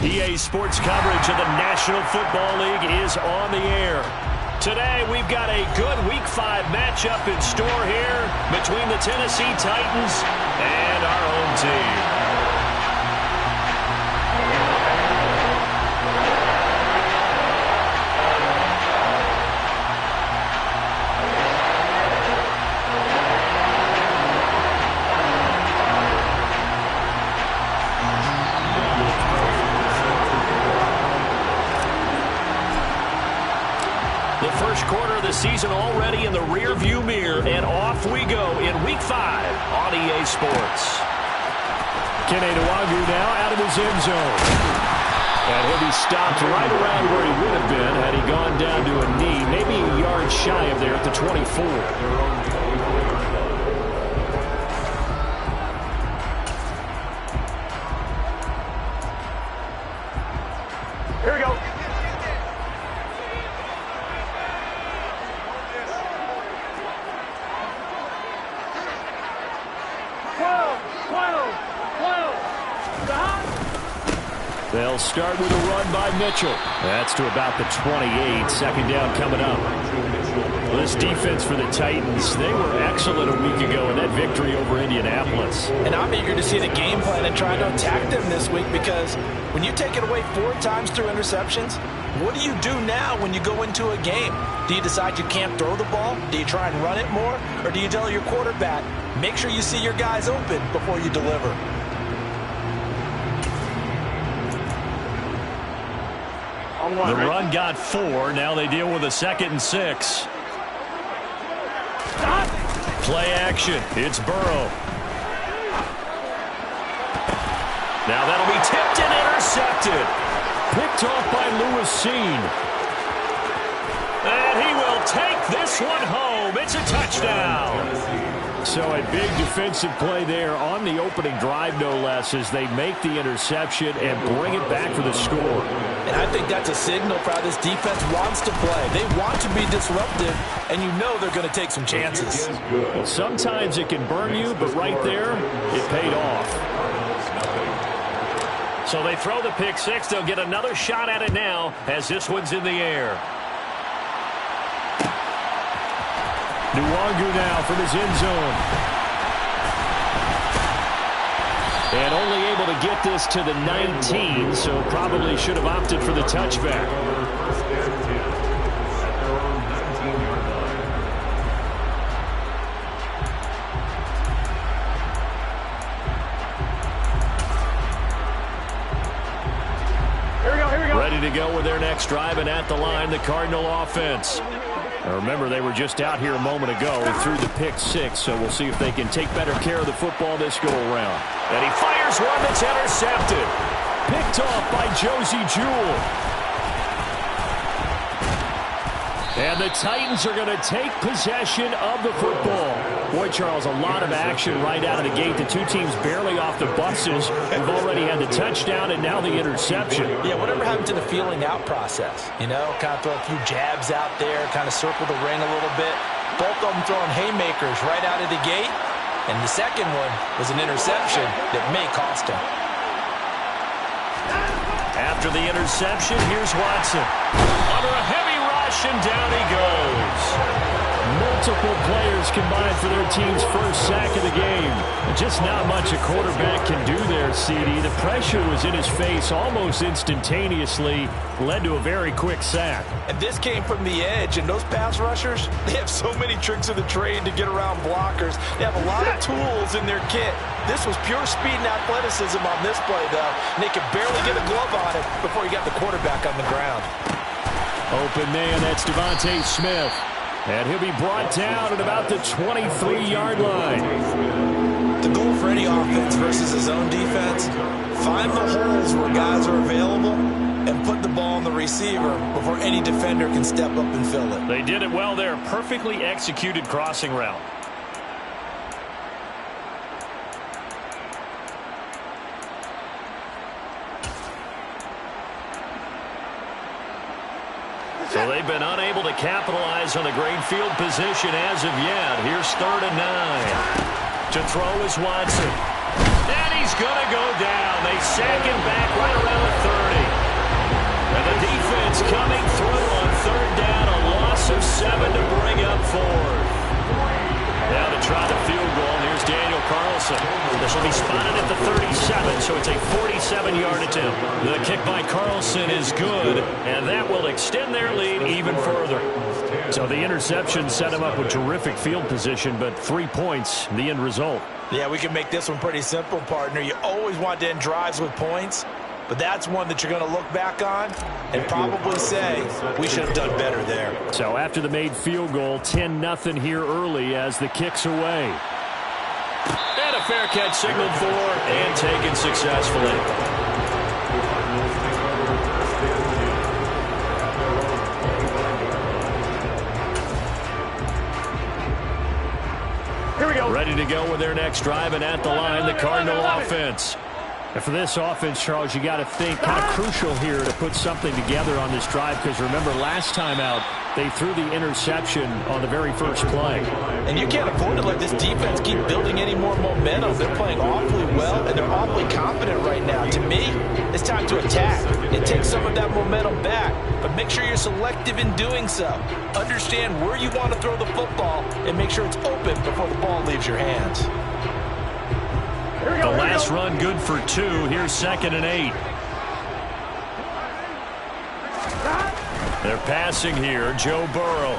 EA Sports coverage of the National Football League is on the air. Today, we've got a good Week 5 matchup in store here between the Tennessee Titans and our home team. First quarter of the season already in the rear-view mirror, and off we go in Week 5 on EA Sports. Kene Nwangwu now out of his end zone. And he'll be stopped right around where he would have been had he gone down to a knee, maybe a yard shy of there at the 24. They'll start with a run by Mitchell. That's to about the 28. Second down coming up. Well, this defense for the Titans, they were excellent a week ago in that victory over Indianapolis. And I'm eager to see the game plan and try to attack them this week, because when you take it away 4 times through interceptions, what do you do now when you go into a game? Do you decide you can't throw the ball? Do you try and run it more? Or do you tell your quarterback, make sure you see your guys open before you deliver? The run got 4. Now they deal with a 2nd and 6. Play action. It's Burrow. Now that'll be tipped and intercepted. Picked off by Lewis Cine. And he will take this one home. It's a touchdown. So a big defensive play there on the opening drive, no less, as they make the interception and bring it back for the score. And I think that's a signal for how this defense wants to play. They want to be disruptive, and you know they're going to take some chances. Well, sometimes it can burn you, but right there, it paid off. So they throw the pick 6. They'll get another shot at it now as this one's in the air. Nwangwu now from his end zone. And only able to get this to the 19, so probably should have opted for the touchback. Ready to go with their next drive, and at the line, the Cardinal offense. Now remember, they were just out here a moment ago through the pick 6, so we'll see if they can take better care of the football this go-around. And he fires one that's intercepted. Picked off by Josey Jewell. And the Titans are going to take possession of the football. Boy, Charles, a lot of action right out of the gate. The two teams barely off the buses. We've already had the touchdown and now the interception. Yeah, whatever happened to the feeling out process? You know, kind of throw a few jabs out there, kind of circle the ring a little bit. Both of them throwing haymakers right out of the gate. And the second one was an interception that may cost him. After the interception, here's Watson. Under a heavy rush, and down he goes. Multiple players combined for their team's first sack of the game. Just not much a quarterback can do there, CD. The pressure was in his face almost instantaneously, led to a very quick sack. And this came from the edge, and those pass rushers, they have so many tricks of the trade to get around blockers. They have a lot of tools in their kit. This was pure speed and athleticism on this play, though, and they could barely get a glove on it before he got the quarterback on the ground. Open man, that's Devontae Smith. And he'll be brought down at about the 23-yard line. The goal for any offense versus his own defense, find the holes where guys are available and put the ball on the receiver before any defender can step up and fill it. They did it well there. Perfectly executed crossing route. So they've been unable to capitalize on the great field position as of yet. Here's 3rd and 9. To throw is Watson. And he's going to go down. They sack him back right around the 30. coming through on third down. A loss of 7 to bring up fourth. Now to try the field goal. Here's Daniel Carlson. This will be spotted at the 37, so it's a 47-yard attempt. The kick by Carlson is good, and that will extend their lead even further. So the interception set him up with terrific field position, but 3 points, the end result. Yeah, we can make this one pretty simple, partner. You always want to end drives with points, but that's one that you're going to look back on and probably say, we should have done better there. So after the made field goal, 10-0 here early as the kick's away. And a fair catch signaled for and taken successfully. Here we go. Ready to go with their next drive, and at the line, the Cardinal offense. And for this offense, Charles, you got to think kind of crucial here to put something together on this drive, because remember last time out, they threw the interception on the very first play. And you can't afford to let this defense keep building any more momentum. They're playing awfully well, and they're awfully confident right now. To me, it's time to attack and take some of that momentum back, but make sure you're selective in doing so. Understand where you want to throw the football and make sure it's open before the ball leaves your hands. The last run good for 2. Here's 2nd and 8. They're passing here. Joe Burrow.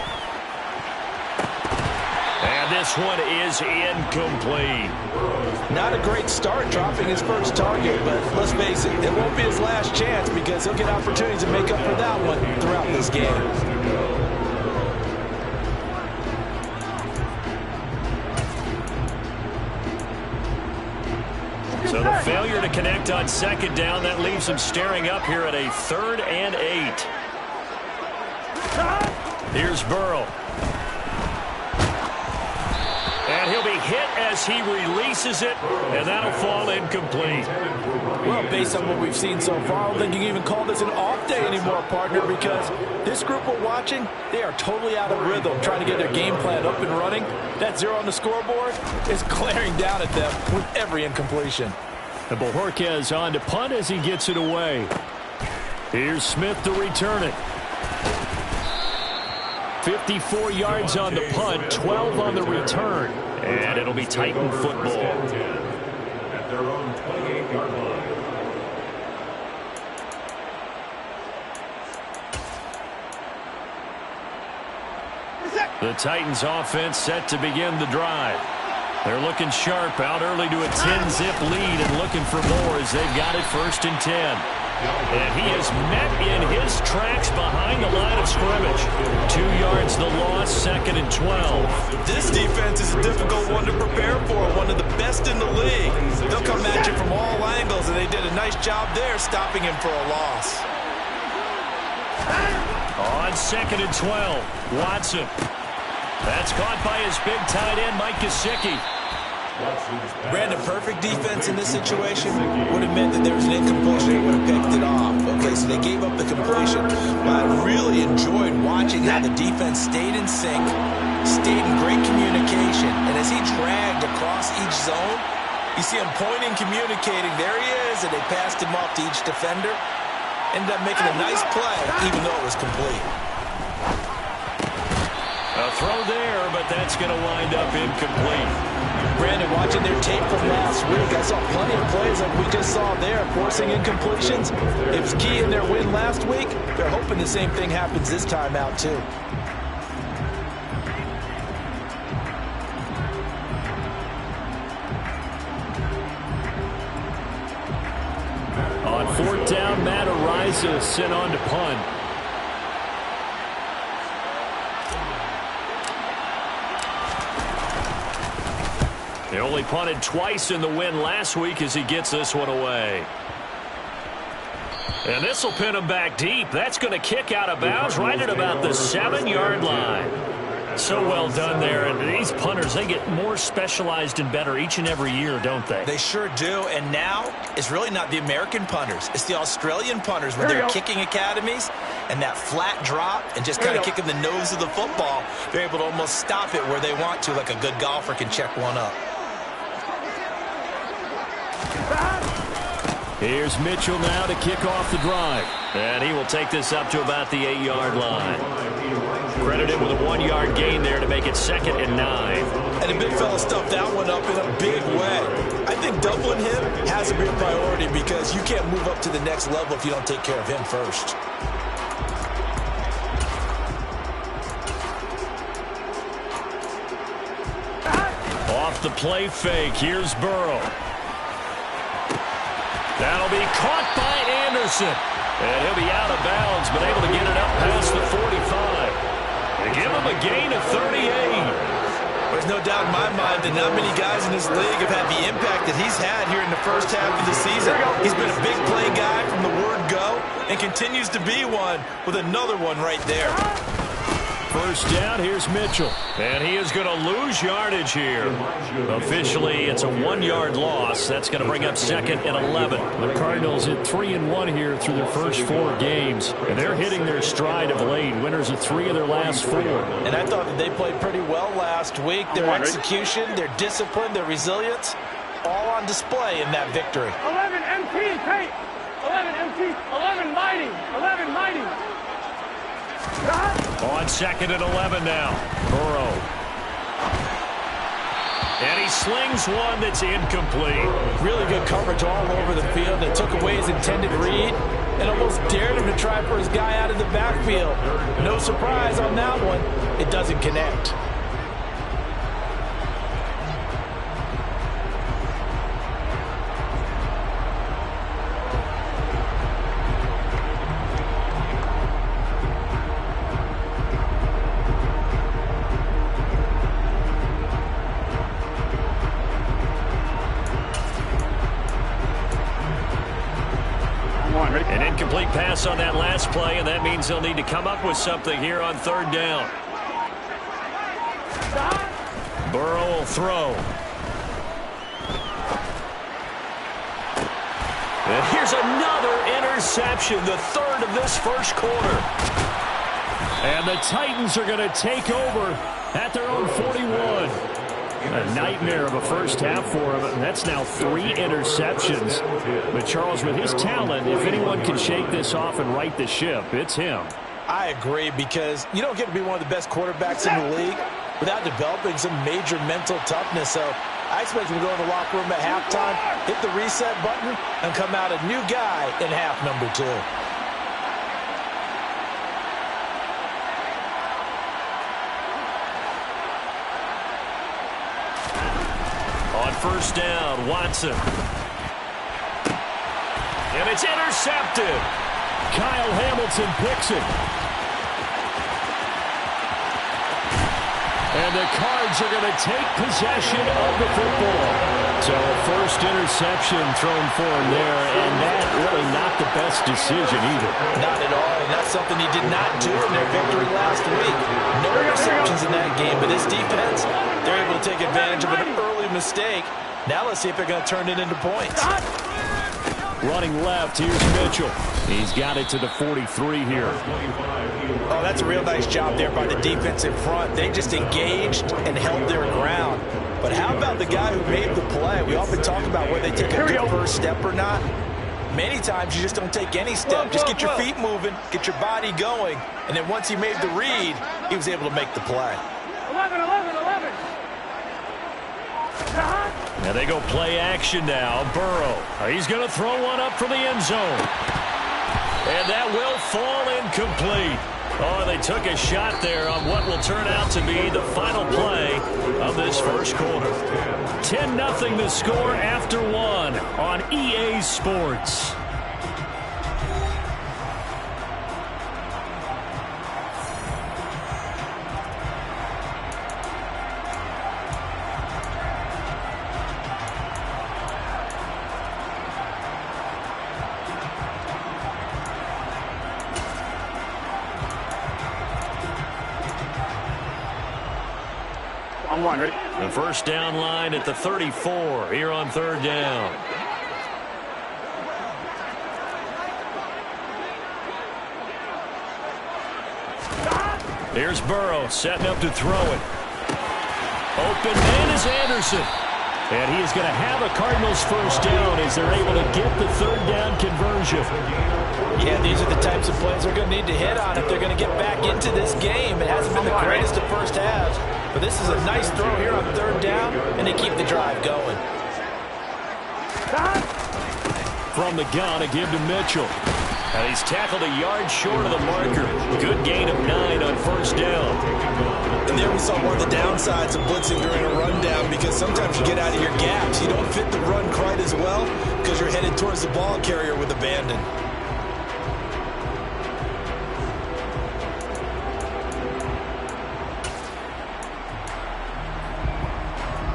And this one is incomplete. Not a great start dropping his first target, but let's face it, it won't be his last chance because he'll get opportunities to make up for that one throughout this game. So the failure to connect on 2nd down, that leaves them staring up here at a 3rd and 8. Here's Burrow. And he'll be hit as he releases it, and that'll fall incomplete. Well, based on what we've seen so far, I don't think you can even call this an off day anymore, partner, because this group we're watching, they are totally out of rhythm, trying to get their game plan up and running. That 0 on the scoreboard is glaring down at them with every incompletion. And Bojorquez on to punt as he gets it away. Here's Smith to return it. 54 yards on the punt, 12 on the return. And it'll be Titan football. At their own 28-yard line. The Titans offense set to begin the drive. They're looking sharp, out early to a 10-zip lead and looking for more as they've got it 1st and 10. And he is met in his tracks behind the line of scrimmage. 2 yards the loss, 2nd and 12. This defense is a difficult one to prepare for, one of the best in the league. They'll come at you from all angles, and they did a nice job there stopping him for a loss. On 2nd and 12, Watson. That's caught by his big tight end, Mike Gesicki. Brandon, perfect defense in this situation would have meant that there was an incompletion. They would have picked it off. Okay, so they gave up the completion. But I really enjoyed watching how the defense stayed in sync, stayed in great communication. And as he dragged across each zone, you see him pointing, communicating. There he is, and they passed him off to each defender. Ended up making a nice play, even though it was complete. A throw there, but that's going to wind up incomplete. Brandon, watching their tape from last week, I saw plenty of plays like we just saw there, forcing incompletions. It was key in their win last week. They're hoping the same thing happens this time out, too. On 4th down, Matt Araiza sent on to punt. He only punted twice in the win last week as he gets this one away. And this will pin him back deep. That's going to kick out of bounds right at about the 7-yard line. So well done there. And these punters, they get more specialized and better each and every year, don't they? They sure do. And now it's really not the American punters. It's the Australian punters with their kicking academies and that flat drop and just kind of kicking the nose of the football. They're able to almost stop it where they want to, like a good golfer can check one up. Here's Mitchell now to kick off the drive. And he will take this up to about the 8-yard line. Credited with a 1-yard gain there to make it 2nd and 9. And the big fella stuffed that one up in a big way. I think doubling him has to be a priority because you can't move up to the next level if you don't take care of him first. Off the play fake, here's Burrow. That'll be caught by Anderson. And he'll be out of bounds, but able to get it up past the 45. They give him a gain of 38. There's no doubt in my mind that not many guys in this league have had the impact that he's had here in the first half of the season. He's been a big play guy from the word go and continues to be one with another one right there. First down, here's Mitchell. And he is going to lose yardage here. Officially, it's a 1-yard loss. That's going to bring up 2nd and 11. The Cardinals at 3-1 here through their first 4 games. And they're hitting their stride of late. Winners of 3 of their last 4. And I thought that they played pretty well last week. Their execution, their discipline, their resilience, all on display in that victory. 11 MT, Tate. 11 MT, 11 Mighty, 11 Mighty. On 2nd and 11 now. Burrow. And he slings one that's incomplete. Really good coverage all over the field that took away his intended read and almost dared him to try for his guy out of the backfield. No surprise on that one. It doesn't connect. An incomplete pass on that last play, and that means they'll need to come up with something here on 3rd down. Burrow will throw. And here's another interception, the 3rd of this first quarter. And the Titans are going to take over at their own 41. A nightmare of a first half for him, and that's now 3 interceptions. But Charles, with his talent, if anyone can shake this off and right the ship, it's him. I agree, because you don't get to be one of the best quarterbacks in the league without developing some major mental toughness. So I expect him to go in the locker room at halftime, hit the reset button, and come out a new guy in half number 2. On first down, Watson. And it's intercepted. Kyle Hamilton picks it. And the Cards are going to take possession of the football. So a first interception thrown for him there, and that really not the best decision either. Not at all, and that's something he did not do in their victory last week. No interceptions in that game, but this defense, they're able to take advantage of an early mistake. Now let's see if they're going to turn it into points. Running left, here's Mitchell. He's got it to the 43 here. Oh, that's a real nice job there by the defense in front. They just engaged and held their ground. But how about the guy who made the play? We often talk about whether they take a good first step or not. Many times you just don't take any step. Just get your feet moving, get your body going, and then once he made the read, he was able to make the play. 11, 11, 11. Now they go play action now. Burrow. He's going to throw one up for the end zone. And that will fall incomplete. Oh, they took a shot there on what will turn out to be the final play of this first quarter. 10-0 the score after 1 on EA Sports. The first down line at the 34 here on 3rd down. Here's Burrow setting up to throw it. Open man is Anderson. And he is going to have a Cardinals first down as they're able to get the 3rd down conversion. Yeah, these are the types of plays they're going to need to hit on if they're going to get back into this game. It hasn't been the greatest of first halves, but this is a nice throw here on third down, and they keep the drive going. From the gun, a give to Mitchell. And he's tackled a yard short of the marker. Good gain of 9 on first down. And there we saw one of the downsides of blitzing during a rundown, because sometimes you get out of your gaps. You don't fit the run quite as well because you're headed towards the ball carrier with abandon.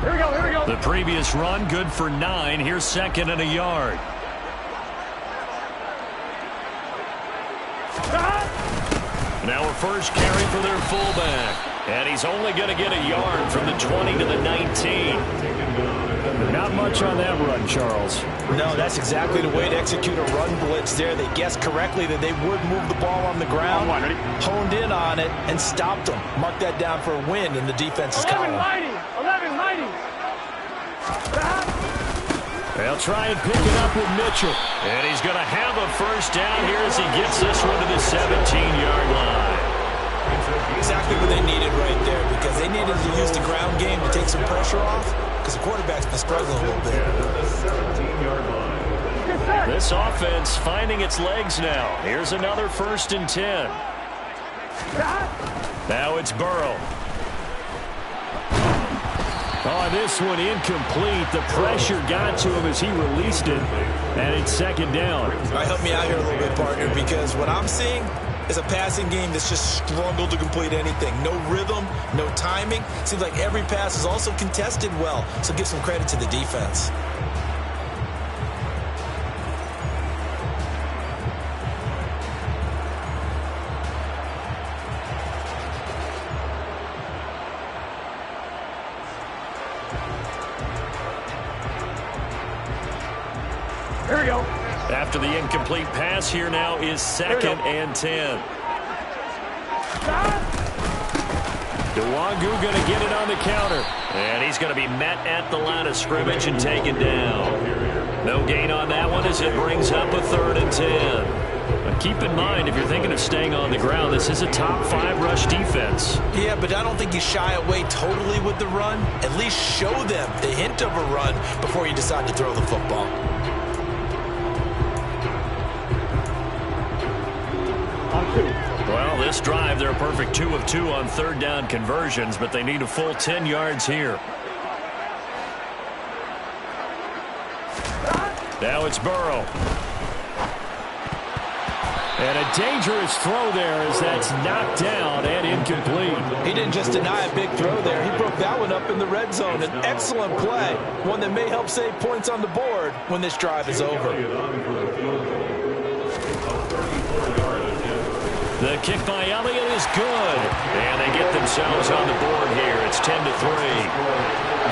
Here we go, here we go. The previous run, good for 9. Here's second and a yard. Now a first carry for their fullback. And he's only going to get a yard from the 20 to the 19. Not much on that run, Charles. No, that's exactly the way to execute a run blitz there. They guessed correctly that they would move the ball on the ground, honed in on it, and stopped them. Mark that down for a win in the defense's column. 11 mighty. They'll try and pick it up with Mitchell. And he's going to have a first down here as he gets this one to the 17-yard line. Exactly what they needed right there, because they needed to use the ground game to take some pressure off, because the quarterback's been struggling a little bit. This offense finding its legs now. Here's another first and 10. Now it's Burrow. Oh, this one incomplete. The pressure got to him as he released it, and it's second down. All right, help me out here a little bit, partner, because what I'm seeing is a passing game that's just struggled to complete anything. No rhythm, no timing. Seems like every pass is also contested well, so give some credit to the defense. Here we go. After the incomplete pass, here now is second and 10. Nwangu going to get it on the counter. And he's going to be met at the line of scrimmage and taken down. No gain on that one as it brings up a third and 10. But keep in mind, if you're thinking of staying on the ground, this is a top 5 rush defense. Yeah, but I don't think you shy away totally with the run. At least show them the hint of a run before you decide to throw the football. Well, this drive, they're a perfect 2 of 2 on third down conversions, but they need a full 10 yards here. Now it's Burrow. And a dangerous throw there as that's knocked down and incomplete. He didn't just deny a big throw there. He broke that one up in the red zone. An excellent play, one that may help save points on the board when this drive is over. The kick by Elliott is good. And they get themselves on the board here. It's 10-3.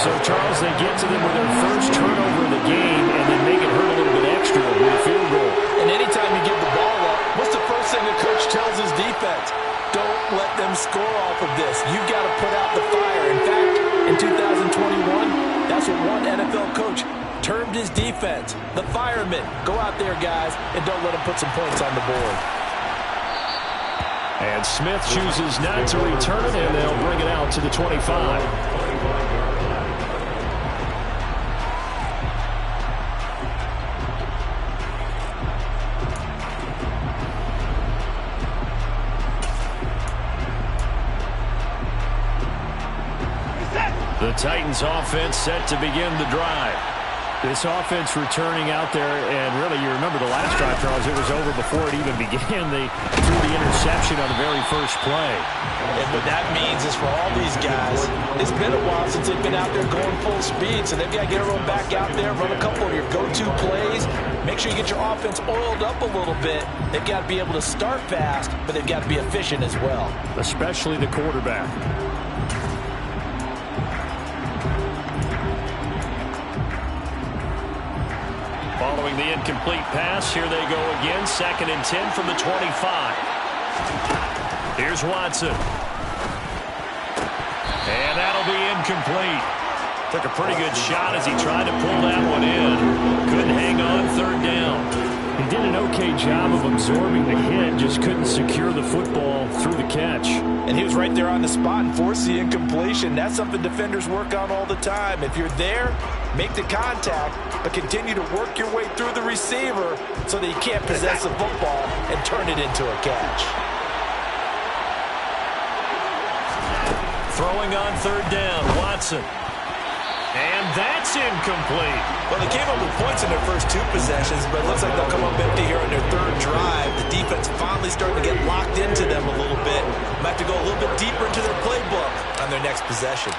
So, Charles, they get to them with their first turnover of the game and then make it hurt a little bit extra with a field goal. And anytime you give the ball up, what's the first thing the coach tells his defense? Don't let them score off of this. You've got to put out the fire. In fact, in 2021, that's what one NFL coach termed his defense. The firemen. Go out there, guys, and don't let them put some points on the board. And Smith chooses not to return it, and they'll bring it out to the 25. The Titans offense set to begin the drive. This offense returning out there, and really, you remember the last drive, Charles, it was over before it even began. They threw the interception on the very first play. And what that means is for all these guys, it's been a while since they've been out there going full speed, so they've got to get everyone back out there, run a couple of your go-to plays, make sure you get your offense oiled up a little bit. They've got to be able to start fast, but they've got to be efficient as well. Especially the quarterback. Following the incomplete pass, here they go again. Second and 10 from the 25. Here's Watson. And that'll be incomplete. Took a pretty good shot as he tried to pull that one in. Couldn't hang on third down. He did an okay job of absorbing the hit, just couldn't secure the football through the catch. And he was right there on the spot and forced the incompletion. That's something defenders work on all the time. If you're there, make the contact, but continue to work your way through the receiver so that you can't possess the football and turn it into a catch. Throwing on third down, Watson. And that's incomplete. Well, they came up with points in their first 2 possessions, but it looks like they'll come up empty here on their 3rd drive. The defense finally starting to get locked into them a little bit. Might have to go a little bit deeper into their playbook on their next possession.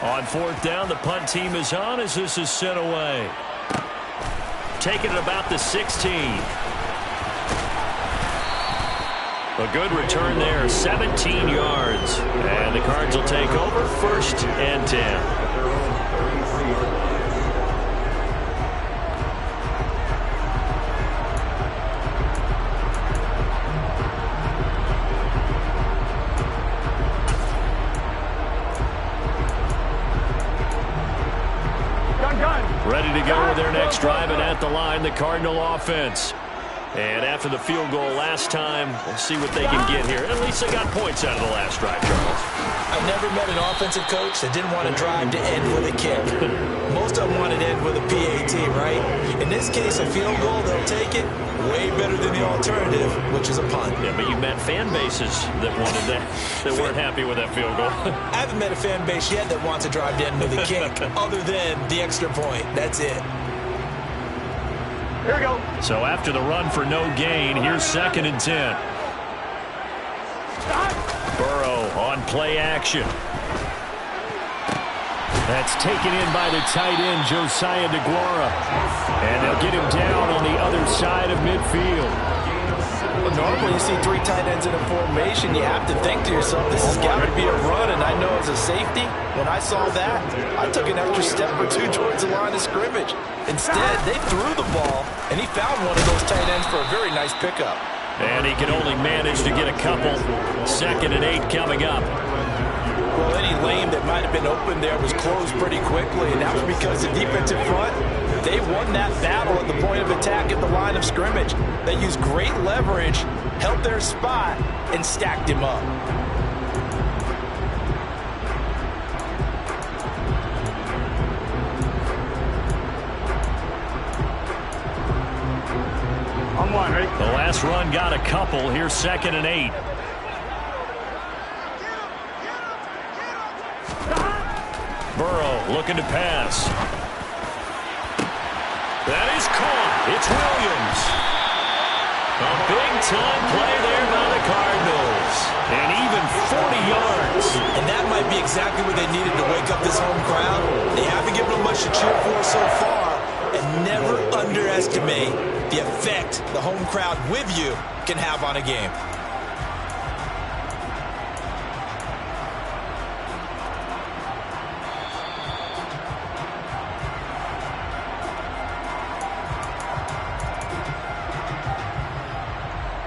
On 4th down, the punt team is on as this is sent away. Taking it about the 16. A good return there, 17 yards. And the Cards will take over, 1st and 10. Ready to go with their next drive, and at the line, the Cardinal offense. And after the field goal last time, we'll see what they can get here. At least they got points out of the last drive, Charles. I've never met an offensive coach that didn't want to drive to end with a kick. Most of them wanted to end with a PAT, right? In this case, a field goal, they'll take it. Way better than the alternative, which is a punt. Yeah, but you met fan bases that wanted that, that weren't happy with that field goal. I haven't met a fan base yet that wants to drive to end with a kick, other than the extra point. That's it. Here we go. So after the run for no gain, here's 2nd and 10. Burrow on play action. That's taken in by the tight end, Josiah DeGuara. And they'll get him down on the other side of midfield. Well, normally you see 3 tight ends in a formation. You have to think to yourself, this has got to be a run. And I know as a safety, when I saw that, I took an extra step or 2 towards the line of scrimmage. Instead, they threw the ball, and he found one of those tight ends for a very nice pickup. And he can only manage to get a couple. 2nd and 8 coming up. Well, any lane that might have been open there was closed pretty quickly, and that was because the defensive front, they won that battle at the point of attack at the line of scrimmage. They used great leverage, held their spot, and stacked him up. On 1, right? The last run got a couple. Here's 2nd and 8. Burrow looking to pass. That is caught. It's Williams. A big-time play there by the Cardinals. And even 40 yards. And that might be exactly what they needed to wake up this home crowd. They haven't given them much to cheer for so far. And never underestimate the effect the home crowd with you can have on a game.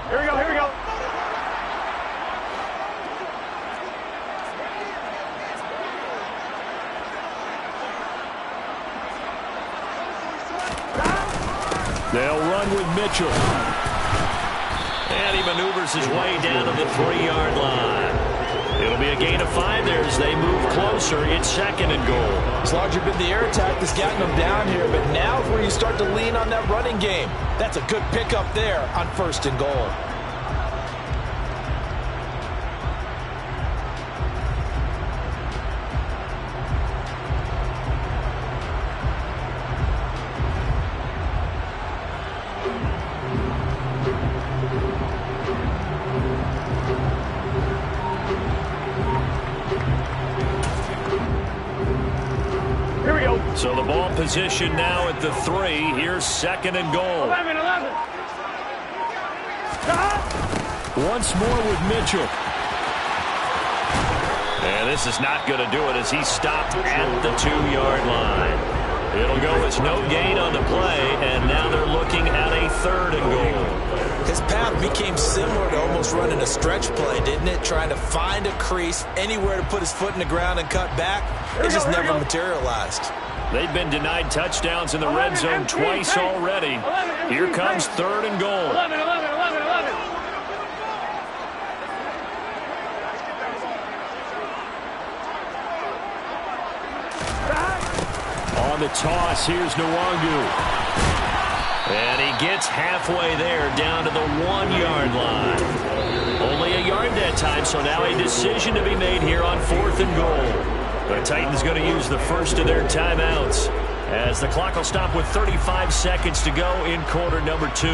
Here we go, here we go. They'll run with Mitchell. And he maneuvers his way down to the 3-yard line. It'll be a gain of 5 there as they move closer. It's 2nd and goal. It's largely been the air attack that's gotten them down here, but now is where you start to lean on that running game. That's a good pickup there on 1st and goal. So the ball position now at the 3. Here's 2nd and goal. 11. Once more with Mitchell. And this is not going to do it as he stopped at the 2-yard line. It'll go as no gain on the play, and now they're looking at a 3rd and goal. His path became similar to almost running a stretch play, didn't it? Trying to find a crease, anywhere to put his foot in the ground and cut back. It just never materialized. They've been denied touchdowns in the red zone twice already. Here comes 3rd and goal. 11. On the toss, here's Nwangu. And he gets halfway there, down to the 1-yard line. Only a yard that time, so now a decision to be made here on 4th and goal. The Titans going to use the first of their timeouts, as the clock will stop with 35 seconds to go in quarter number 2.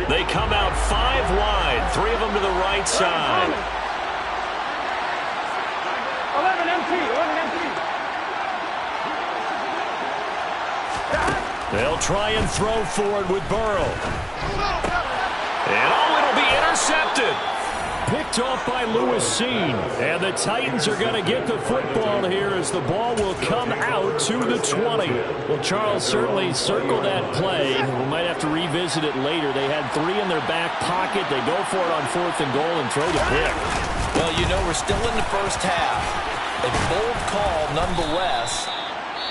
They come out 5 wide, 3 of them to the right side. 11 empty. They'll try and throw forward with Burrow. And it'll be intercepted. Picked off by Lewis Cine. And the Titans are going to get the football here as the ball will come out to the 20. Well, Charles, certainly circle that play. We might have to revisit it later. They had 3 in their back pocket. They go for it on 4th and goal and throw the pick. Well, you know, we're still in the first half. A bold call nonetheless.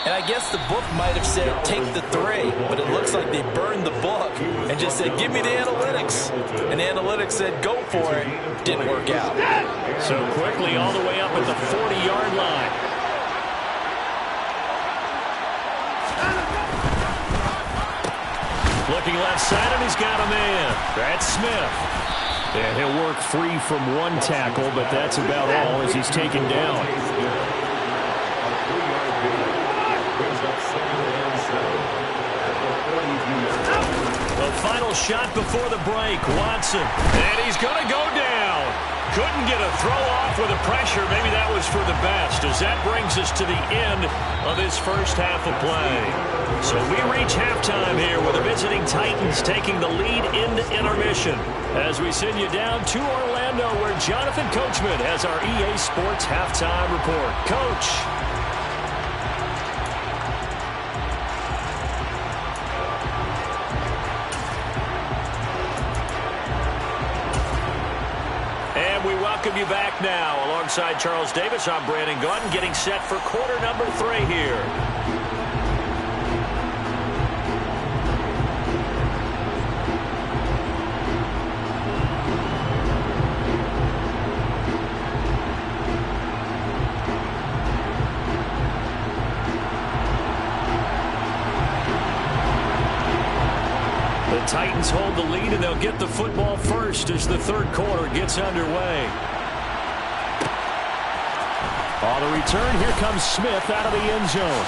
And I guess the book might have said take the 3, but it looks like they burned the book and just said give me the analytics. And the analytics said go for it. Didn't work out. So quickly all the way up at the 40-yard line. Looking left side, and he's got a man. That's Smith. And he'll work free from 1 tackle, but that's about all as he's taken down. The final shot before the break, Watson. And he's going to go down. Couldn't get a throw off with the pressure. Maybe that was for the best, as that brings us to the end of this first half of play. So we reach halftime here with the visiting Titans taking the lead into intermission, as we send you down to Orlando, where Jonathan Coachman has our EA Sports halftime report. Coach. We welcome you back now. Alongside Charles Davis, I'm Brandon Gaudin, getting set for quarter number 3 here. The Titans hold the lead, and they'll get the football first as the 3rd quarter gets underway. On the return, here comes Smith out of the end zone.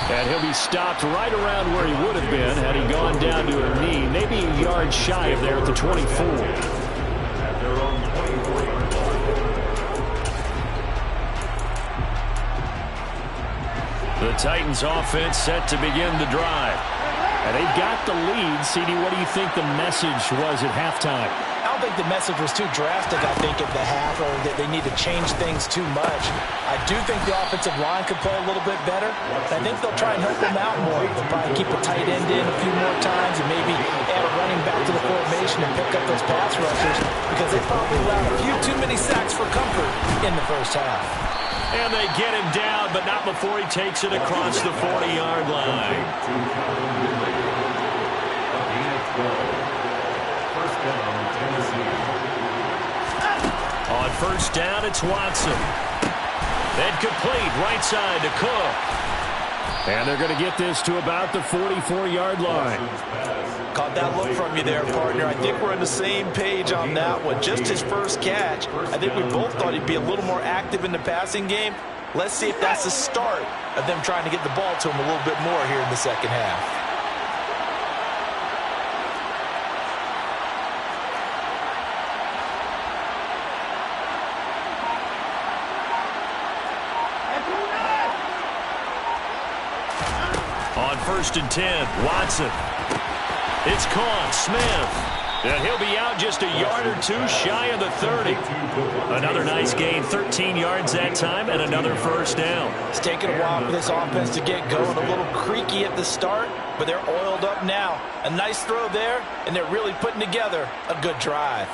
And he'll be stopped right around where he would have been had he gone down to a knee, maybe a yard shy of there at the 24. The Titans offense set to begin the drive. And they've got the lead. CD, what do you think the message was at halftime? I don't think the message was too drastic, I think, at the half, or that they need to change things too much. I do think the offensive line could play a little bit better. I think they'll try and help them out more. They'll probably keep a tight end in a few more times and maybe add a running back to the formation and pick up those pass rushers, because they probably allowed a few too many sacks for comfort in the first half. And they get him down, but not before he takes it across the 40-yard line. On first down, it's Watson. Then complete, right side to Cook. And they're going to get this to about the 44-yard line. Caught that look from you there, partner. I think we're on the same page on that one. Just his first catch. I think we both thought he'd be a little more active in the passing game. Let's see if that's the start of them trying to get the ball to him a little bit more here in the second half. On 1st and 10, Watson. It's caught. Smith. And he'll be out just a yard or two shy of the 30. Another nice gain, 13 yards that time, and another first down. It's taken a while for this offense to get going. A little creaky at the start, but they're oiled up now. A nice throw there, and they're really putting together a good drive.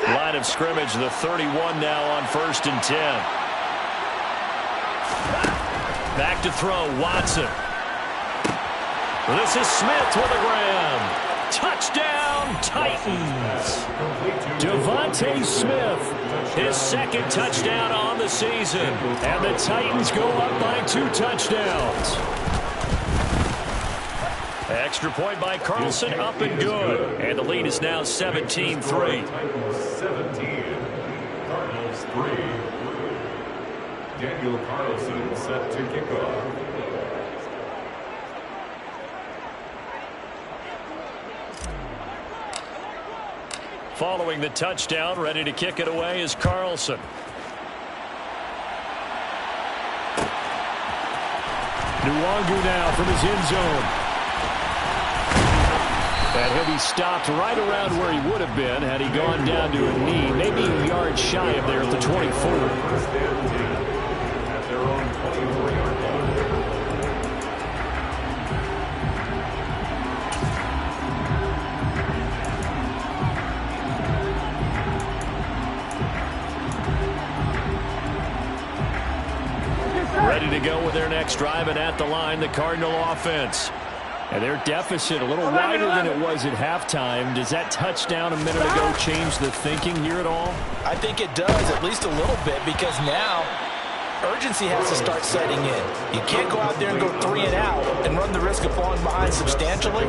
Line of scrimmage, the 31 now on 1st and 10. Back to throw, Watson. This is Smith with a grab. Touchdown, Titans. Devontae Smith, his second touchdown on the season. And the Titans go up by 2 touchdowns. Extra point by Carlson, up and good. And the lead is now 17-3. 17, Cardinals 3. Daniel Carlson set to kick off. Following the touchdown, ready to kick it away is Carlson. Nwangu now from his end zone. And he'll be stopped right around where he would have been had he gone down to a knee, maybe a yard shy of there at the 24. Ready to go with their next drive, and at the line, the Cardinal offense. And their deficit a little wider than it was at halftime. Does that touchdown a minute ago change the thinking here at all? I think it does, at least a little bit, because now urgency has to start setting in. You can't go out there and go 3 and out and run the risk of falling behind substantially,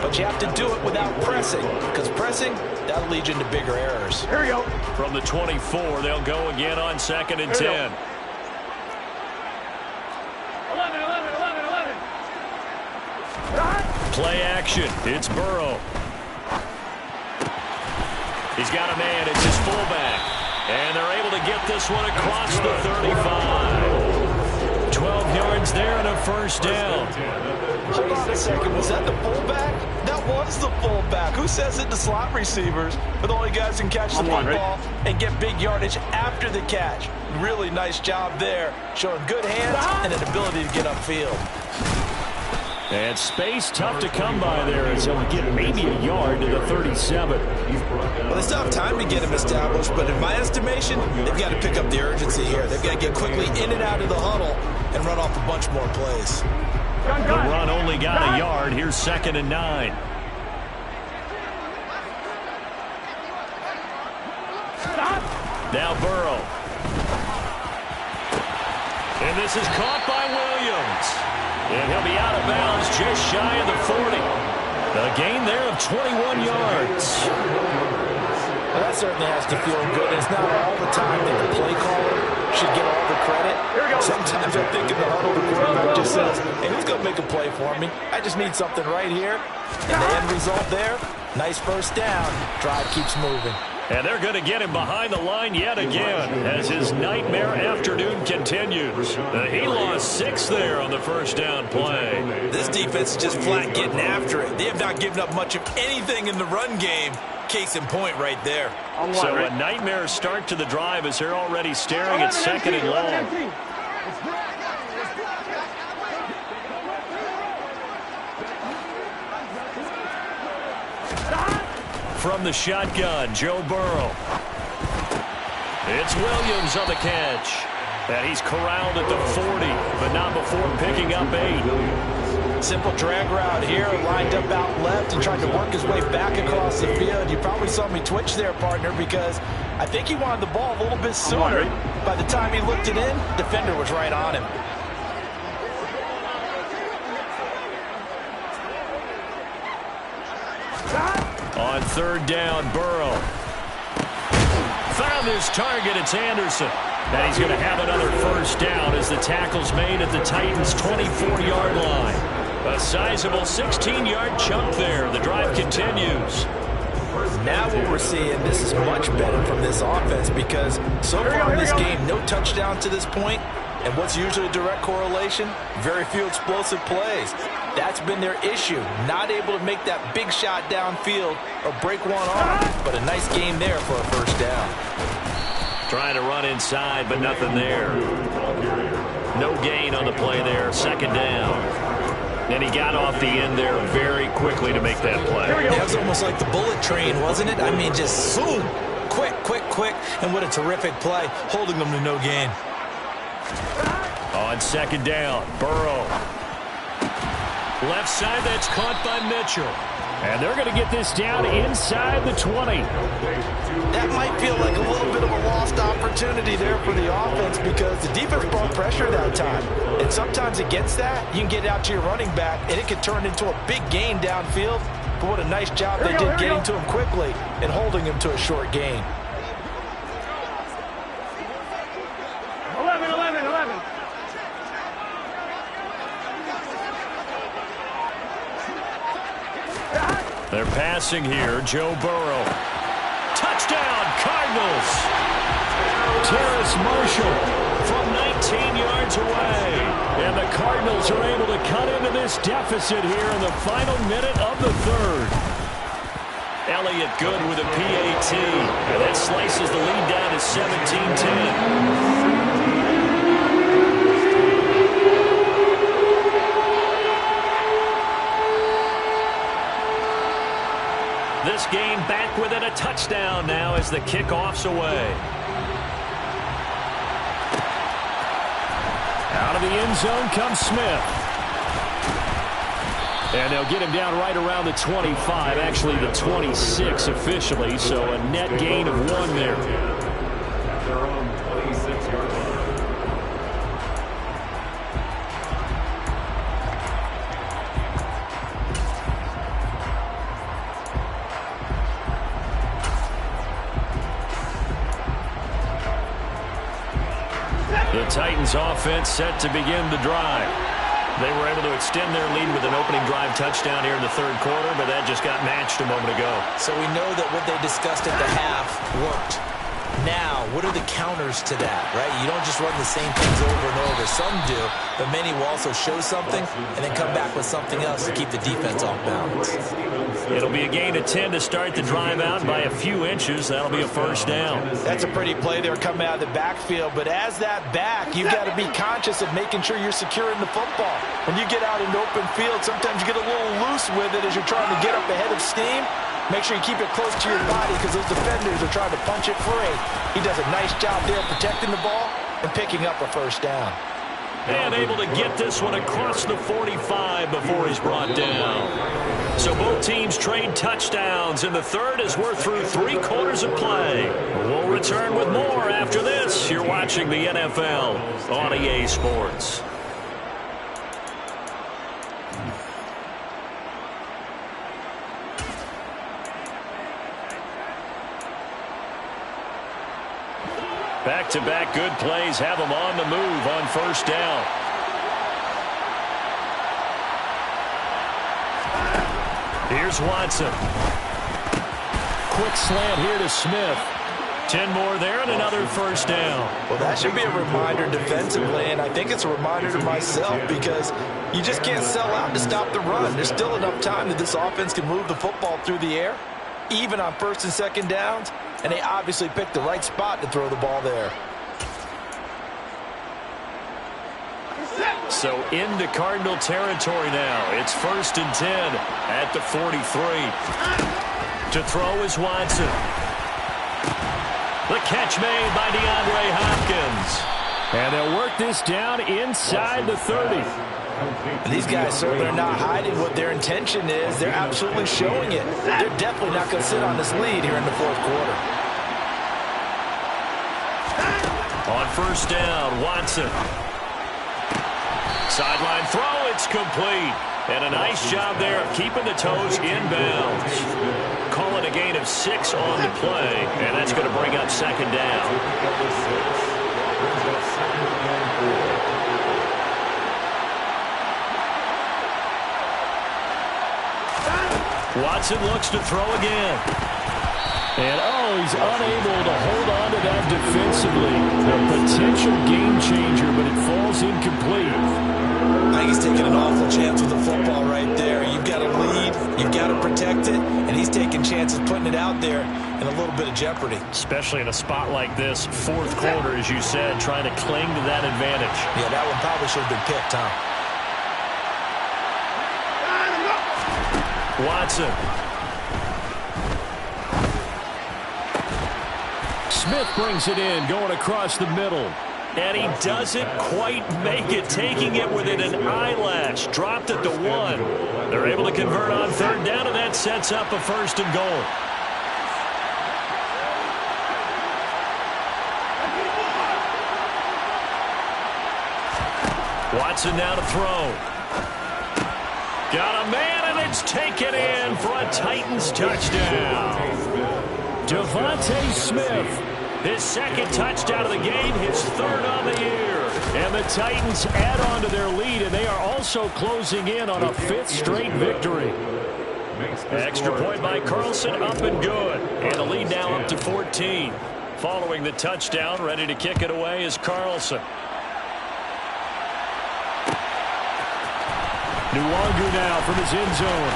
but you have to do it without pressing, because pressing, that'll lead you into bigger errors. Here we go. From the 24, they'll go again on 2nd and 10. 11. Play action. It's Burrow. He's got a man. It's his fullback. And they're able to get this one across the 35. 12 yards there and a first down. Hold on a second. Was that the fullback? That was the fullback. Who says it to slot receivers? But the only guys can catch the football and get big yardage after the catch. Really nice job there. Showing good hands and an ability to get upfield. And space tough to come by there as he'll get maybe a yard to the 37. Well, they still have time to get him established, but in my estimation, they've got to pick up the urgency here. They've got to get quickly in and out of the huddle and run off a bunch more plays. The run only got a yard. Here's 2nd and 9. Now Burrow. And this is caught by Williams. And he'll be out of bounds just shy of the 40. A gain there of 21 yards. Well, that certainly has to feel good. It's not all the time that the play caller should get all the credit. Sometimes I think in the huddle, the quarterback just says, hey, who's going to make a play for me? I just need something right here. And the end result there, nice first down. Drive keeps moving. And they're going to get him behind the line yet again as his nightmare afternoon continues. He lost 6 there on the first down play. This defense is just flat getting after it. They have not given up much of anything in the run game. Case in point right there. So a nightmare start to the drive as they're already staring at 2nd and long. From the shotgun, Joe Burrow. It's Williams on the catch. And he's corralled at the 40, but not before picking up 8. Simple drag route here, lined up out left and tried to work his way back across the field. You probably saw me twitch there, partner, because I think he wanted the ball a little bit sooner. By the time he looked it in, defender was right on him. On 3rd down, Burrow. Found his target, it's Anderson. And he's going to have another first down as the tackle's made at the Titans' 24-yard line. A sizable 16-yard chunk there. The drive continues. Now what we're seeing, this is much better from this offense because so far in this game, no touchdown to this point, And what's usually a direct correlation? Very few explosive plays. That's been their issue. Not able to make that big shot downfield or break one off. But a nice game there for a first down. Trying to run inside, but nothing there. No gain on the play there. Second down. And he got off the end there very quickly to make that play. That was almost like the bullet train, wasn't it? I mean, just zoom. Quick, quick, quick. And what a terrific play, holding them to no gain. On second down, Burrow. Left side, that's caught by Mitchell. And they're going to get this down inside the 20. That might feel like a little bit of a lost opportunity there for the offense because the defense brought pressure that time. And sometimes against that, you can get out to your running back, and it can turn into a big gain downfield. But what a nice job they did getting to him quickly and holding him to a short gain. 11, 11, 11. They're passing here. Joe Burrow. Touchdown, Cardinals. Terrace Marshall from 19 yards away. And the Cardinals are able to cut into this deficit here in the final minute of the third. Elliott good with a PAT. And that slices the lead down to 17-10. This game back within a touchdown now as the kickoff's away. Out of the end zone comes Smith. And they'll get him down right around the 25, actually the 26 officially, so a net gain of 1 there. At their own 26-yard line. The Titans offense set to begin the drive. They were able to extend their lead with an opening drive touchdown here in the third quarter, but that just got matched a moment ago. So we know that what they discussed at the half worked. Now, what are the counters to that, right? You don't just run the same things over and over. Some do, but many will also show something and then come back with something else to keep the defense off balance. It'll be a gain of 10 to start the drive out by a few inches. That'll be a first down. That's a pretty play there coming out of the backfield, but as that back, you've got to be conscious of making sure you're securing the football. When you get out into open field, sometimes you get a little loose with it as you're trying to get up ahead of steam. Make sure you keep it close to your body because those defenders are trying to punch it free. He does a nice job there protecting the ball and picking up a first down. And able to get this one across the 45 before he's brought down. So both teams trade touchdowns in the third as we're through 3 quarters of play. We'll return with more after this. You're watching the NFL on EA Sports. Back-to-back good plays have them on the move on first down. Here's Watson. Quick slant here to Smith. 10 more there and another first down. Well, that should be a reminder defensively, and I think it's a reminder to myself because you just can't sell out to stop the run. There's still enough time that this offense can move the football through the air, even on first and second downs, and they obviously picked the right spot to throw the ball there. So into Cardinal territory now. It's first and 10 at the 43. To throw is Watson. The catch made by DeAndre Hopkins. And they'll work this down inside the 30. And these guys certainly are not hiding what their intention is. They're absolutely showing it. They're definitely not going to sit on this lead here in the fourth quarter. On first down, Watson. Sideline throw, it's complete. And a nice job there of keeping the toes inbounds. Call it a gain of 6 on the play, and that's going to bring up second down. Watson looks to throw again. And, he's unable to hold on to that defensively. A potential game changer, but it falls is incomplete. I think he's taking an awful chance with the football right there. You've got to lead, you've got to protect it, and he's taking chances putting it out there in a little bit of jeopardy. Especially in a spot like this, fourth quarter, as you said, trying to cling to that advantage. Yeah, that one probably should have been picked, huh? Watson. Smith brings it in, going across the middle. And he doesn't quite make it, taking it within an eyelash. Dropped it to 1. They're able to convert on third down, and that sets up a 1st and goal. Watson now to throw. Got a man, and it's taken in for a Titans touchdown. Devontae Smith. His 2nd touchdown of the game, his 3rd on the year. And the Titans add on to their lead, and they are also closing in on a 5th straight victory. Extra point by Carlson, up and good. And the lead now up to 14. Following the touchdown, ready to kick it away is Carlson. Nwangu now from his end zone.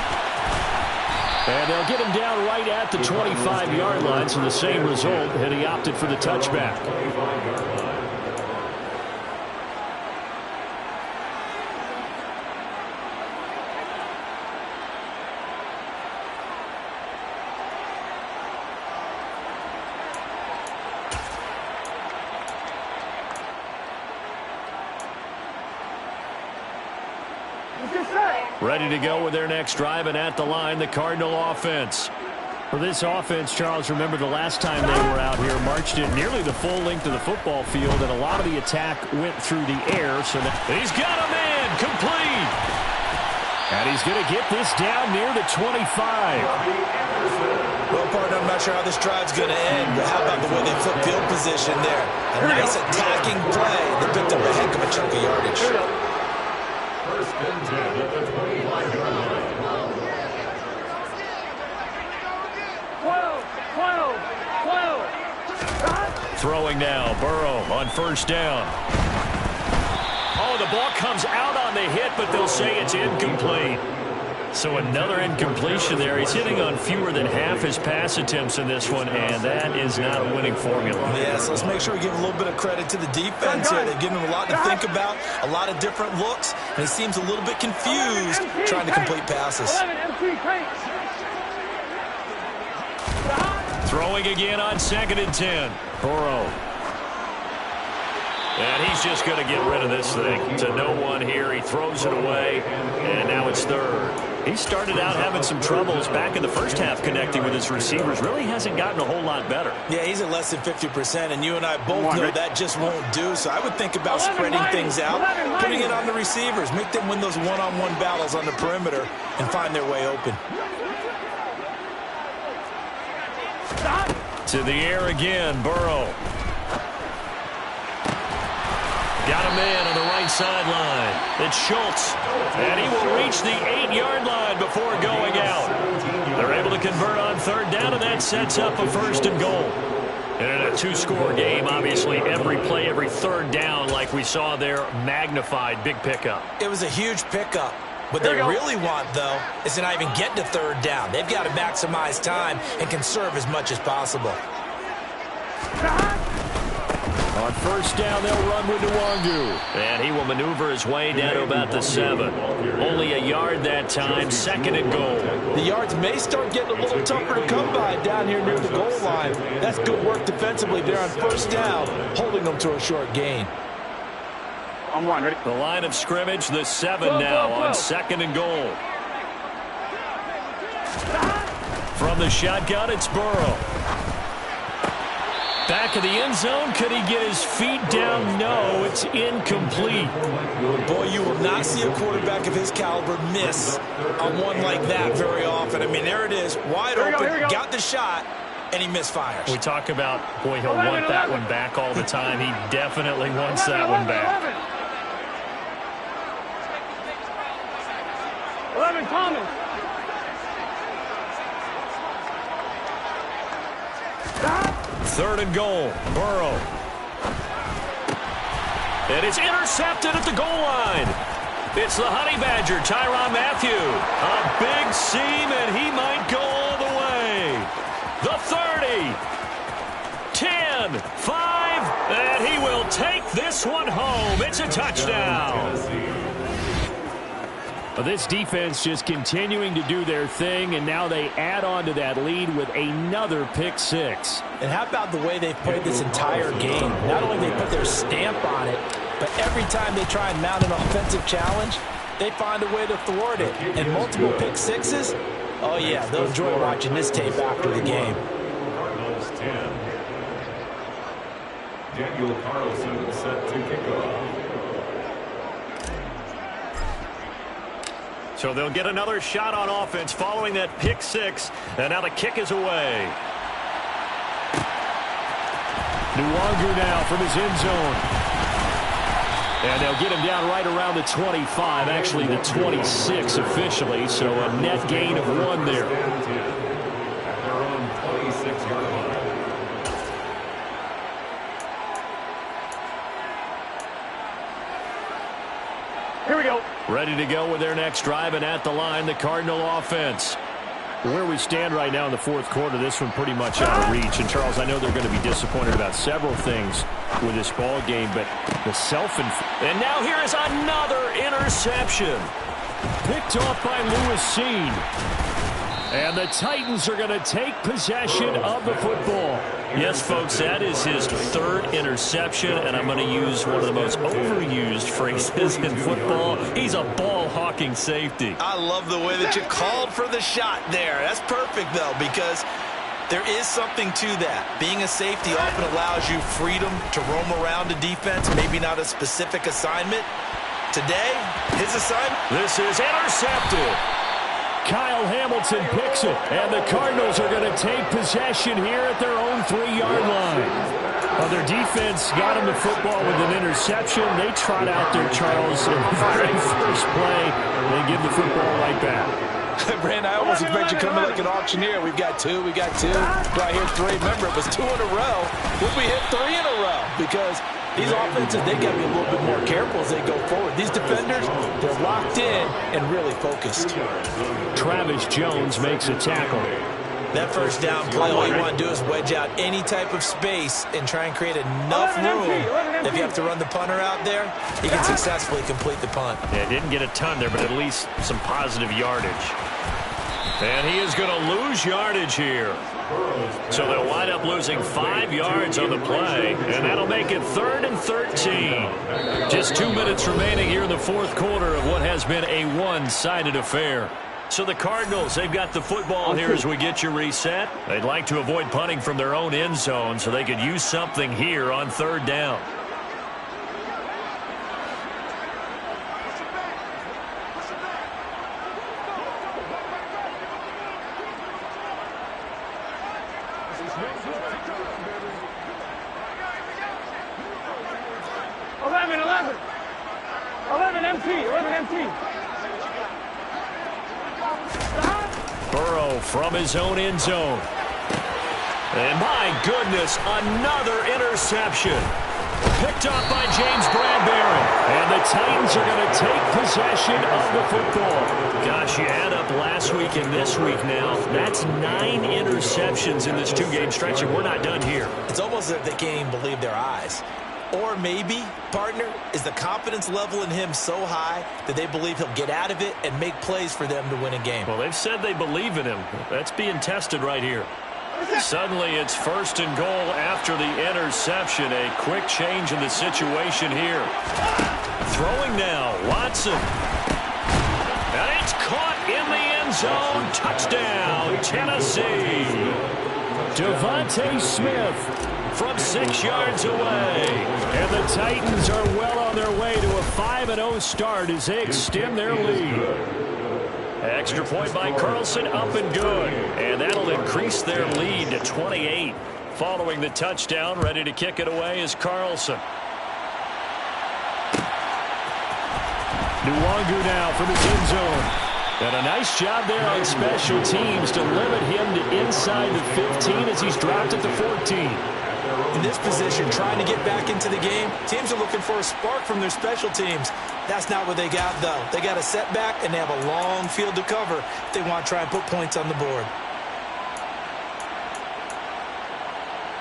And they'll get him down right at the 25-yard line, so the same result, and he opted for the touchback. Ready to go with their next drive, and at the line, the Cardinal offense. For this offense, Charles, remember the last time they were out here, marched it nearly the full length of the football field, and a lot of the attack went through the air. So now he's got a man, complete. And he's going to get this down near the 25. Well, partner, I'm not sure how this drive's going to end, but how about the way they flip field position there? A nice attacking play. They picked up a heck of a chunk of yardage. 1st and 10 at the 25-yard line. 12. Throwing now, Burrow on 1st down. Oh, the ball comes out on the hit, but they'll say it's incomplete. So another incompletion there. He's hitting on fewer than half his pass attempts in this one, and that is not a winning formula. Yeah, so let's make sure we give a little bit of credit to the defense here. They've given him a lot to think about, a lot of different looks, and he seems a little bit confused trying to complete passes. Throwing again on 2nd and 10. Burrow. And he's just going to get rid of this thing. To no one here. He throws it away, and now it's 3rd. He started out having some troubles back in the first half connecting with his receivers. Really hasn't gotten a whole lot better. Yeah, he's at less than 50%, and you and I both know that just won't do. So I would think about spreading things out, putting it on the receivers, make them win those one-on-one battles on the perimeter, and find their way open. To the air again, Burrow. Got a man on the right sideline. It's Schultz. And he will reach the 8-yard line before going out. They're able to convert on 3rd down, and that sets up a 1st and goal. And in a 2-score game, obviously, every play, every 3rd down, like we saw there, magnified. Big pickup. It was a huge pickup. What they really want, though, is to not even get to 3rd down. They've got to maximize time and conserve as much as possible. On 1st down, they'll run with Nwangu. And he will maneuver his way down to about the 7. Only a yard that time, 2nd and goal. The yards may start getting a little tougher to come by down here near the goal line. That's good work defensively there on 1st down, holding them to a short gain. I'm one, ready? The line of scrimmage, the 7 now on 2nd and goal. From the shotgun, it's Burrow. Back of the end zone. Could he get his feet down? No, it's incomplete. Boy, you will not see a quarterback of his caliber miss on one like that very often. I mean, there it is, wide open, got the shot, and he misfires. We talk about, boy, he'll want that one back all the time. He definitely wants that one back. 11, Thomas. Third and goal, Burrow. And it's intercepted at the goal line. It's the Honey Badger, Tyrann Mathieu. A big seam, and he might go all the way. The 30. 10, 5, and he will take this one home. It's a touchdown. Well, this defense just continuing to do their thing, and now they add on to that lead with another pick six. And how about the way they've played this entire game? Not only they put their stamp on it, but every time they try and mount an offensive challenge, they find a way to thwart it. And multiple pick sixes, oh yeah, they'll enjoy watching this tape after the game. Cardinals 10. Daniel Carlson set to kick off. So they'll get another shot on offense following that pick six. And now the kick is away. Nwangu now from his end zone. And they'll get him down right around the 25, actually the 26 officially. So a net gain of 1 there. At their own 26-yard line. Here we go. Ready to go with their next drive, and at the line, the Cardinal offense. Where we stand right now in the fourth quarter, this one pretty much out of reach. And, Charles, I know they're going to be disappointed about several things with this ball game, but the And now here is another interception. picked off by Lewis Cine. And the Titans are going to take possession of the football. Yes, folks, that is his 3rd interception, and I'm going to use one of the most overused phrases in football. He's a ball-hawking safety. I love the way that you called for the shot there. That's perfect, though, because there is something to that. Being a safety often allows you freedom to roam around a defense, maybe not a specific assignment. Today, his assignment. This is intercepted. Kyle Hamilton picks it, and the Cardinals are going to take possession here at their own 3-yard line. Well, their defense got him the football with an interception. They trot out there, Charles, in the very first play, and give the football right back. Brand, I almost expect you to come in like an auctioneer. We've got two. Right here, 3. Remember, it was 2 in a row. Would we hit 3 in a row? Because these offenses, they got to be a little bit more careful as they go forward. These defenders, they're locked in and really focused. Travis Jones makes a tackle. That first down play, all you want to do is wedge out any type of space and try and create enough room. If you have to run the punter out there, he can successfully complete the punt. Yeah, didn't get a ton there, but at least some positive yardage. And he is going to lose yardage here. So they'll wind up losing 5 yards on the play, and that'll make it 3rd and 13. Just 2 minutes remaining here in the fourth quarter of what has been a one-sided affair. So the Cardinals, they've got the football here as we get you reset. They'd like to avoid punting from their own end zone so they could use something here on 3rd down. Burrow from his own end zone. And my goodness, another interception. Picked up by James Bradbury. And the Titans are going to take possession of the football. Gosh, you add up last week and this week now. That's 9 interceptions in this 2-game stretch, and we're not done here. It's almost as if they can't even believe their eyes. Or maybe, partner, is the confidence level in him so high that they believe he'll get out of it and make plays for them to win a game. Well, they've said they believe in him. That's being tested right here. Suddenly, it's 1st and goal after the interception. A quick change in the situation here. Throwing now, Watson. And it's caught in the end zone. Touchdown, Tennessee. Devontae Smith from 6 yards away. And the Titans are well on their way to a 5-0 start as they extend their lead. Extra point by Carlson, up and good. And that'll increase their lead to 28. Following the touchdown, ready to kick it away is Carlson. Nwangu now from his end zone. And a nice job there on special teams to limit him to inside the 15 as he's dropped at the 14. In this position, trying to get back into the game, teams are looking for a spark from their special teams. That's not what they got, though. They got a setback, and they have a long field to cover if they want to try and put points on the board.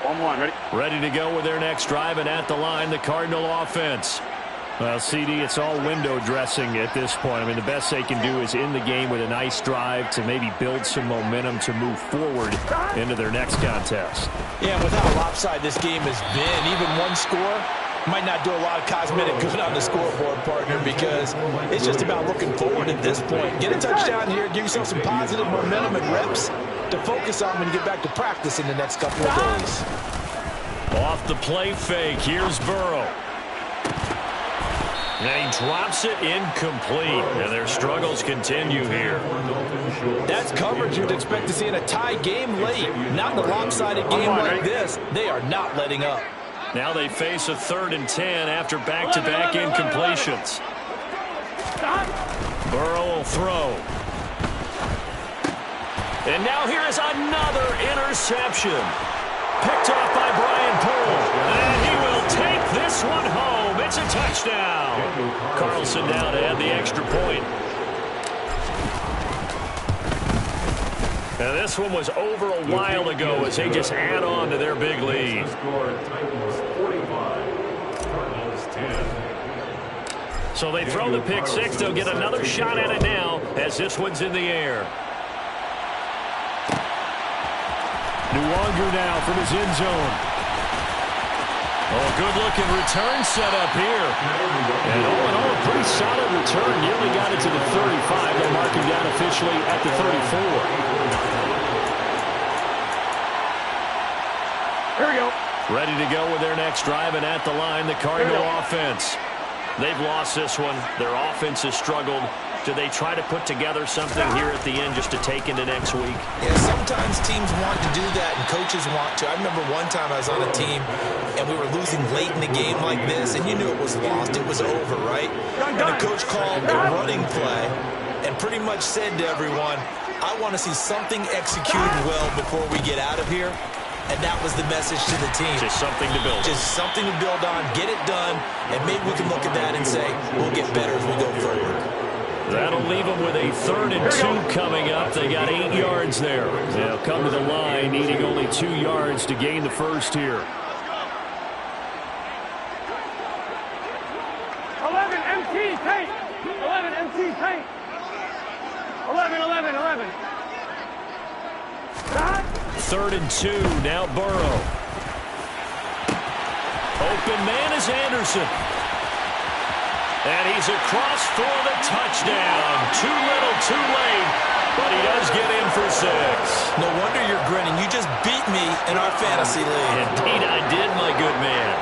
1-1, ready? Ready to go with their next drive, and at the line, the Cardinal offense. Well, CD, it's all window dressing at this point. I mean, the best they can do is in the game with a nice drive to maybe build some momentum to move forward into their next contest. Yeah, and with how lopsided this game has been, even one score might not do a lot of cosmetic good on the scoreboard, partner, because it's just about looking forward at this point. Get a touchdown here, give yourself some positive momentum and reps to focus on when you get back to practice in the next couple of days. Off the play fake, here's Burrow. And he drops it incomplete, and their struggles continue here. That's coverage you'd expect to see in a tie game late. Not in a lopsided game like this. They are not letting up. Now they face a 3rd and 10 after back-to-back incompletions. Burrow will throw. And now here is another interception. Picked off by Brian Poole. And he will take this one home. It's a touchdown. Carlson down to add the extra point. Now this one was over a while ago as they just add on to their big lead. So they throw the pick six. They'll get another shot at it now as this one's in the air. Nwangu now from his end zone. Oh, good-looking return set up here. And all in all, a pretty solid return. Nearly got it to the 35. They'll mark him down officially at the 34. Here we go. Ready to go with their next drive, and at the line, the Cardinal offense. They've lost this one. Their offense has struggled. Do they try to put together something here at the end just to take into next week? Yeah, sometimes teams want to do that and coaches want to. I remember one time I was on a team and we were losing late in the game like this, and you knew it was lost. It was over, right? And a coach called a running play and pretty much said to everyone, I want to see something executed well before we get out of here. And that was the message to the team. Just something to build on. Just something to build on, get it done, and maybe we can look at that and say, we'll get better as we go forward. That'll leave them with a 3rd and 2 coming up. They got 8 yards there. They'll come to the line, needing only 2 yards to gain the first here. 11 MT paint. 11 MT paint. 11. 3rd and 2, now Burrow. Open man is Anderson. And he's across for the touchdown. Too little, too late, but he does get in for 6. No wonder you're grinning. You just beat me in our fantasy league. Indeed I did, my good man.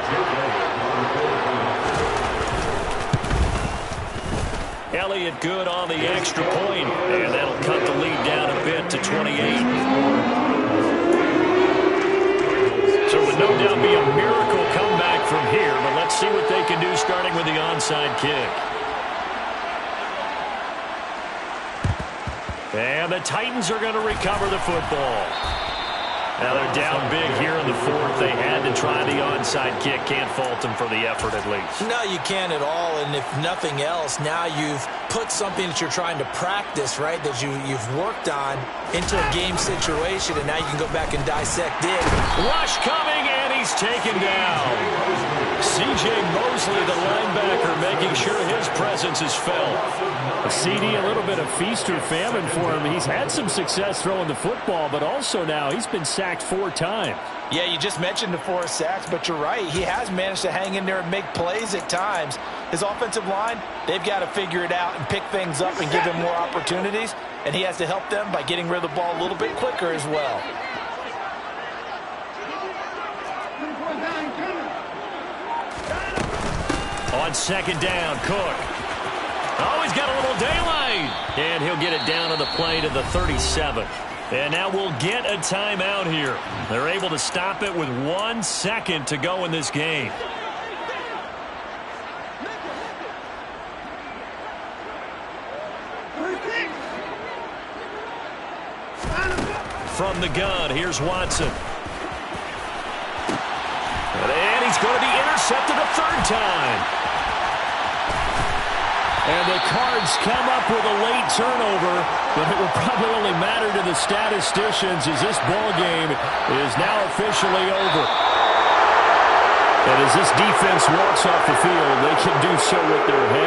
Elliott good on the extra point, and that'll cut the lead down a bit to 28. So it would no doubt be a miracle comeback from here, but let's see what they can do starting with the onside kick. And the Titans are going to recover the football. Now they're down big here in the 4th. They had to try the onside kick. Can't fault them for the effort at least. No, you can't at all. And if nothing else, now you've put something that you're trying to practice, right, that you've worked on into a game situation, and now you can go back and dissect it. Rush coming, and he's taken down. C.J. Mosley, the linebacker, making sure his presence is felt. CD, a little bit of feast or famine for him. He's had some success throwing the football, but also now he's been sacked 4 times. Yeah, you just mentioned the 4 sacks, but you're right. He has managed to hang in there and make plays at times. His offensive line, they've got to figure it out and pick things up and give him more opportunities, and he has to help them by getting rid of the ball a little bit quicker as well. On 2nd down, Cook. Oh, he's got a little daylight. And he'll get it down on the play to the 37. And now we'll get a timeout here. They're able to stop it with 1 second to go in this game. From the gun, here's Watson. third time. And the Cards come up with a late turnover, but it will probably only matter to the statisticians as this ball game is now officially over. And as this defense walks off the field, they can do so with their head.